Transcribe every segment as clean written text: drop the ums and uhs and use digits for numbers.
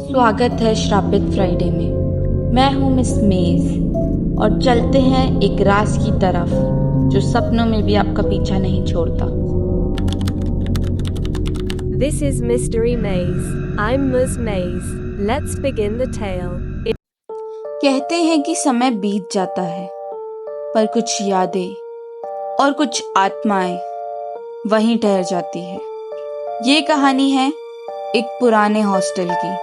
स्वागत है श्रापित फ्राइडे में। मैं हूँ मिस मेज और चलते हैं एक राज की तरफ जो सपनों में भी आपका पीछा नहीं छोड़ता। This is Mystery Maze. I'm Ms. Maze. Let's begin the tale. कहते हैं कि समय बीत जाता है पर कुछ यादें और कुछ आत्माएं वहीं ठहर जाती है। ये कहानी है एक पुराने हॉस्टल की।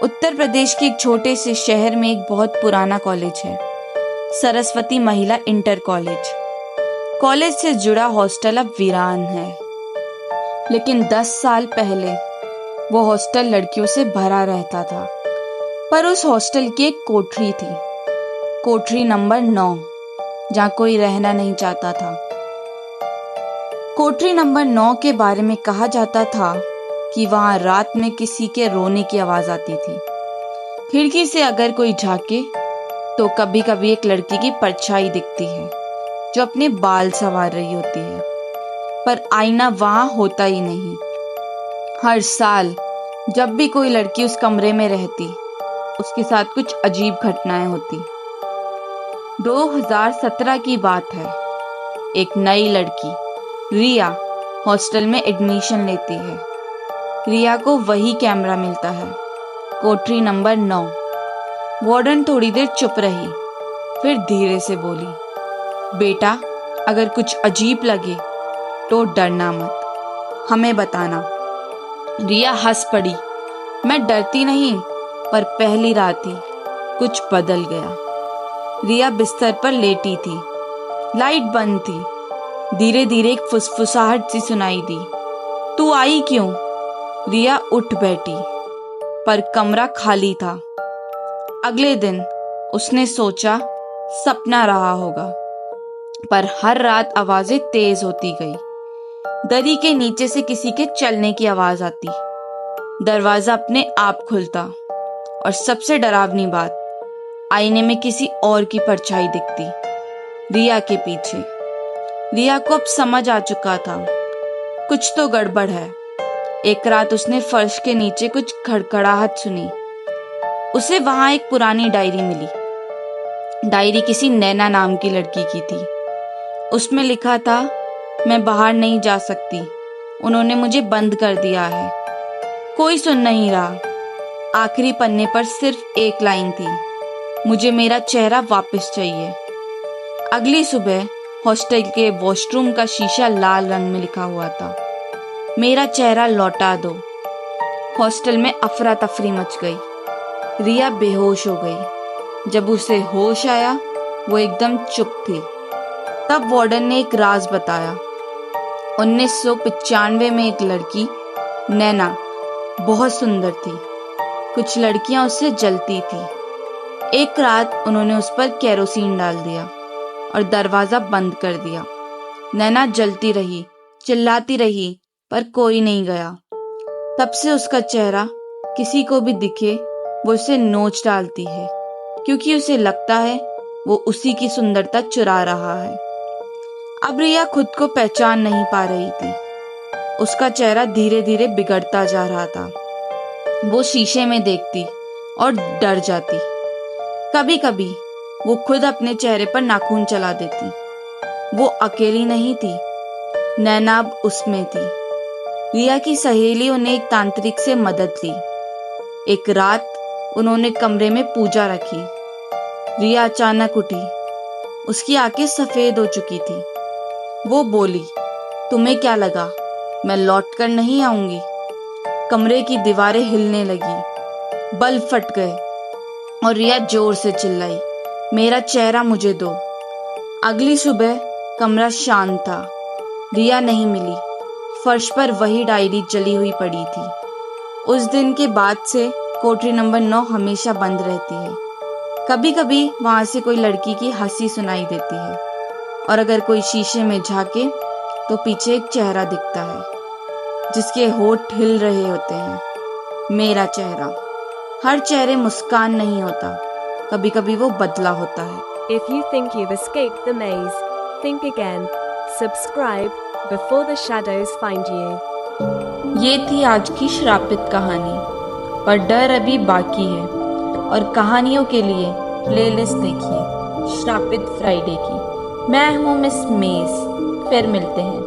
उत्तर प्रदेश के एक छोटे से शहर में एक बहुत पुराना कॉलेज है, सरस्वती महिला इंटर कॉलेज। कॉलेज से जुड़ा हॉस्टल अब वीरान है, लेकिन 10 साल पहले वो हॉस्टल लड़कियों से भरा रहता था। पर उस हॉस्टल की एक कोठरी थी, कोठरी नंबर 9, जहाँ कोई रहना नहीं चाहता था। कोठरी नंबर 9 के बारे में कहा जाता था कि वहां रात में किसी के रोने की आवाज आती थी। खिड़की से अगर कोई झांके तो कभी कभी एक लड़की की परछाई दिखती है जो अपने बाल संवार रही होती है, पर आईना वहां होता ही नहीं। हर साल जब भी कोई लड़की उस कमरे में रहती, उसके साथ कुछ अजीब घटनाएं होती। 2017 की बात है। एक नई लड़की रिया हॉस्टल में एडमिशन लेती है। रिया को वही कैमरा मिलता है, कोठरी नंबर 9। वार्डन थोड़ी देर चुप रही, फिर धीरे से बोली, बेटा अगर कुछ अजीब लगे तो डरना मत, हमें बताना। रिया हंस पड़ी, मैं डरती नहीं, पर पहली रात ही कुछ बदल गया। रिया बिस्तर पर लेटी थी, लाइट बंद थी। धीरे धीरे एक फुसफुसाहट सी सुनाई दी, तू आई क्यों? रिया उठ बैठी, पर कमरा खाली था। अगले दिन उसने सोचा सपना रहा होगा, पर हर रात आवाजें तेज होती गई। दरी के नीचे से किसी के चलने की आवाज आती, दरवाजा अपने आप खुलता, और सबसे डरावनी बात, आईने में किसी और की परछाई दिखती, रिया के पीछे। रिया को अब समझ आ चुका था कुछ तो गड़बड़ है। एक रात उसने फर्श के नीचे कुछ खड़खड़ाहट सुनी। उसे वहां एक पुरानी डायरी मिली। डायरी किसी नैना नाम की लड़की की थी। उसमें लिखा था, मैं बाहर नहीं जा सकती, उन्होंने मुझे बंद कर दिया है, कोई सुन नहीं रहा। आखिरी पन्ने पर सिर्फ एक लाइन थी, मुझे मेरा चेहरा वापस चाहिए। अगली सुबह हॉस्टल के वॉशरूम का शीशा लाल रंग में लिखा हुआ था, मेरा चेहरा लौटा दो। हॉस्टल में अफरा तफरी मच गई। रिया बेहोश हो गई। जब उसे होश आया, वो एकदम चुप थी। तब वार्डन ने एक राज बताया। 1995 में एक लड़की नैना बहुत सुंदर थी। कुछ लड़कियां उससे जलती थी। एक रात उन्होंने उस पर केरोसिन डाल दिया और दरवाजा बंद कर दिया। नैना जलती रही, चिल्लाती रही, पर कोई नहीं गया। तब से उसका चेहरा किसी को भी दिखे वो उसे नोच डालती है, क्योंकि उसे लगता है वो उसी की सुंदरता चुरा रहा है। अब रिया खुद को पहचान नहीं पा रही थी। उसका चेहरा धीरे धीरे बिगड़ता जा रहा था। वो शीशे में देखती और डर जाती। कभी कभी वो खुद अपने चेहरे पर नाखून चला देती। वो अकेली नहीं थी, नैना अब उसमें थी। रिया की सहेलियों ने एक तांत्रिक से मदद ली। एक रात उन्होंने कमरे में पूजा रखी। रिया अचानक उठी। उसकी आंखें सफेद हो चुकी थी। वो बोली, तुम्हें क्या लगा मैं लौट कर नहीं आऊंगी? कमरे की दीवारें हिलने लगी, बल्ब फट गए और रिया जोर से चिल्लाई, मेरा चेहरा मुझे दो। अगली सुबह कमरा शांत था। रिया नहीं मिली। फर्श पर वही डायरी जली हुई पड़ी थी। उस दिन के बाद से कोठरी नंबर 9 हमेशा बंद रहती है। कभी कभी वहां से कोई लड़की की हंसी सुनाई देती है, और अगर कोई शीशे में झांके तो पीछे एक चेहरा दिखता है जिसके होंठ हिल रहे होते हैं। मेरा चेहरा। हर चेहरे मुस्कान नहीं होता, कभी कभी वो बदला होता है। If you think you've escaped the maze, think again. Subscribe before the shadows find you. ये थी आज की श्रापित कहानी। पर डर अभी बाकी है। और कहानियों के लिए प्लेलिस्ट देखिए श्रापित फ्राइडे की। मैं हूँ मिस मेज, फिर मिलते हैं।